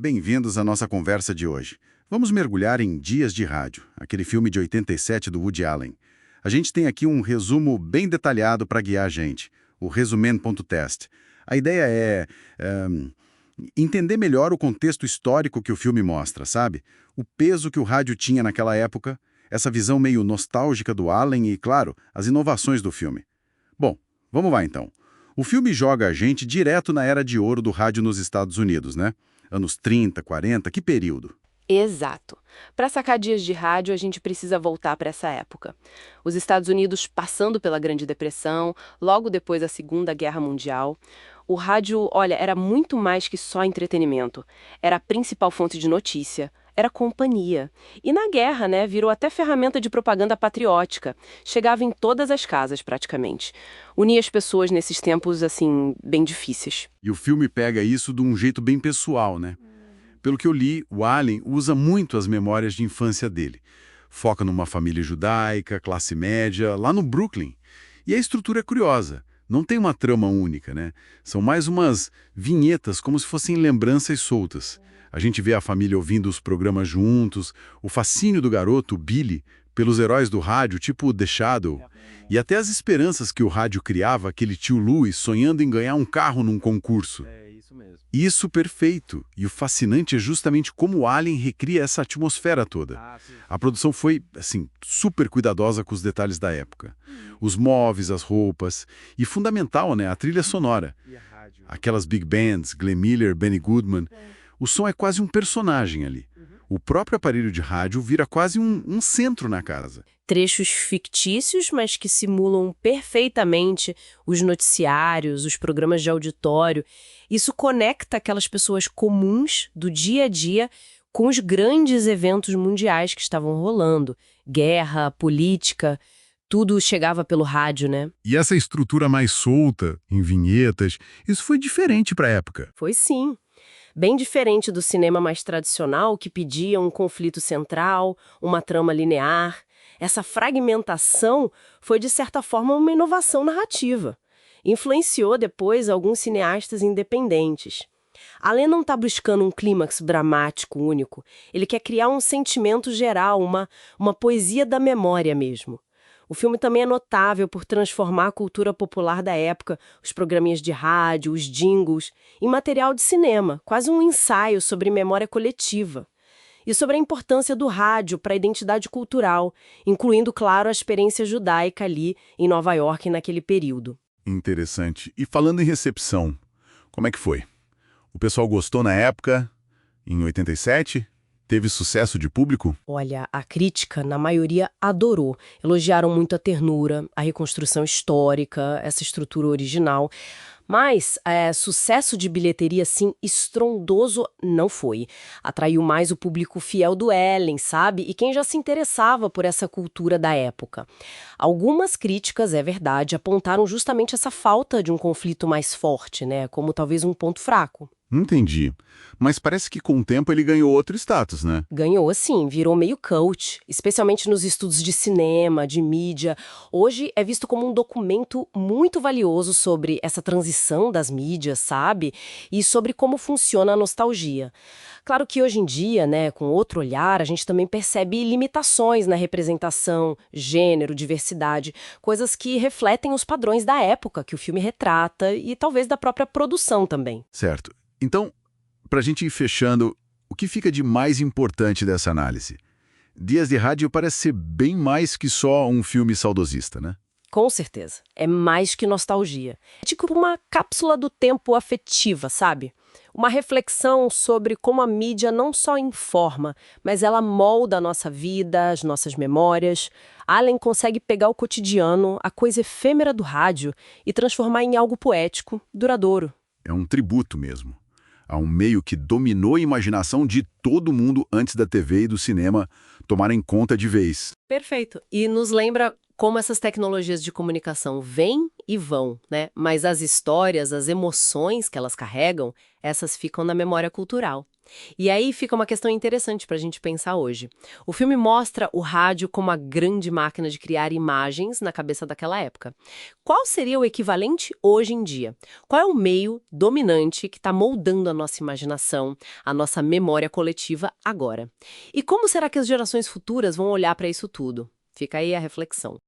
Bem-vindos à nossa conversa de hoje. Vamos mergulhar em Dias de Rádio, aquele filme de 87 do Woody Allen. A gente tem aqui um resumo bem detalhado para guiar a gente, o resumen.test. A ideia é entender melhor o contexto histórico que o filme mostra, sabe? O peso que o rádio tinha naquela época, essa visão meio nostálgica do Allen e, claro, as inovações do filme. Bom, vamos lá então. O filme joga a gente direto na era de ouro do rádio nos Estados Unidos, né? Anos 30, 40, que período? Exato. Para sacar Dias de Rádio, a gente precisa voltar para essa época. Os Estados Unidos passando pela Grande Depressão, logo depois da Segunda Guerra Mundial. O rádio, olha, era muito mais que só entretenimento. Era a principal fonte de notícia, era companhia. E na guerra, né, virou até ferramenta de propaganda patriótica. Chegava em todas as casas, praticamente. Unia as pessoas nesses tempos, assim, bem difíceis. E o filme pega isso de um jeito bem pessoal, né? Pelo que eu li, o Allen usa muito as memórias de infância dele. Foca numa família judaica, classe média, lá no Brooklyn. E a estrutura é curiosa. Não tem uma trama única, né? São mais umas vinhetas, como se fossem lembranças soltas. A gente vê a família ouvindo os programas juntos, o fascínio do garoto, Billy, pelos heróis do rádio, tipo The Shadow, e até as esperanças que o rádio criava, aquele tio Louis sonhando em ganhar um carro num concurso. É isso mesmo. Isso perfeito. E o fascinante é justamente como o Allen recria essa atmosfera toda. Sim. A produção foi, assim, super cuidadosa com os detalhes da época. Os móveis, as roupas. E fundamental, né? A trilha sonora. E a rádio? Aquelas big bands, Glenn Miller, Benny Goodman. O som é quase um personagem ali. O próprio aparelho de rádio vira quase um centro na casa. Trechos fictícios, mas que simulam perfeitamente os noticiários, os programas de auditório. Isso conecta aquelas pessoas comuns do dia a dia com os grandes eventos mundiais que estavam rolando. Guerra, política, tudo chegava pelo rádio, né? E essa estrutura mais solta, em vinhetas, isso foi diferente para a época. Foi sim. Bem diferente do cinema mais tradicional, que pedia um conflito central, uma trama linear. Essa fragmentação foi, de certa forma, uma inovação narrativa. Influenciou depois alguns cineastas independentes. Allen não está buscando um clímax dramático único. Ele quer criar um sentimento geral, uma poesia da memória mesmo. O filme também é notável por transformar a cultura popular da época, os programinhas de rádio, os jingles, em material de cinema, quase um ensaio sobre memória coletiva. E sobre a importância do rádio para a identidade cultural, incluindo, claro, a experiência judaica ali em Nova York naquele período. Interessante. E falando em recepção, como é que foi? O pessoal gostou na época, em 87? Teve sucesso de público? Olha, a crítica, na maioria, adorou. Elogiaram muito a ternura, a reconstrução histórica, essa estrutura original. Mas sucesso de bilheteria, assim, estrondoso não foi. Atraiu mais o público fiel do Ellen, sabe? E quem já se interessava por essa cultura da época. Algumas críticas, é verdade, apontaram justamente essa falta de um conflito mais forte, né? Como talvez um ponto fraco. Entendi. Mas parece que com o tempo ele ganhou outro status, né? Ganhou, sim, virou meio cult, especialmente nos estudos de cinema, de mídia. Hoje é visto como um documento muito valioso sobre essa transição das mídias, sabe? E sobre como funciona a nostalgia. Claro que hoje em dia, né, com outro olhar, a gente também percebe limitações na representação, gênero, diversidade, coisas que refletem os padrões da época que o filme retrata e talvez da própria produção também. Certo. Então, para a gente ir fechando, o que fica de mais importante dessa análise? Dias de Rádio parece ser bem mais que só um filme saudosista, né? Com certeza. É mais que nostalgia. É tipo uma cápsula do tempo afetiva, sabe? Uma reflexão sobre como a mídia não só informa, mas ela molda a nossa vida, as nossas memórias. Allen consegue pegar o cotidiano, a coisa efêmera do rádio, e transformar em algo poético, duradouro. É um tributo mesmo. A um meio que dominou a imaginação de todo mundo antes da TV e do cinema tomarem conta de vez. Perfeito. E nos lembra como essas tecnologias de comunicação vêm e vão, né? Mas as histórias, as emoções que elas carregam, essas ficam na memória cultural. E aí fica uma questão interessante para a gente pensar hoje. O filme mostra o rádio como a grande máquina de criar imagens na cabeça daquela época. Qual seria o equivalente hoje em dia? Qual é o meio dominante que está moldando a nossa imaginação, a nossa memória coletiva agora? E como será que as gerações futuras vão olhar para isso tudo? Fica aí a reflexão.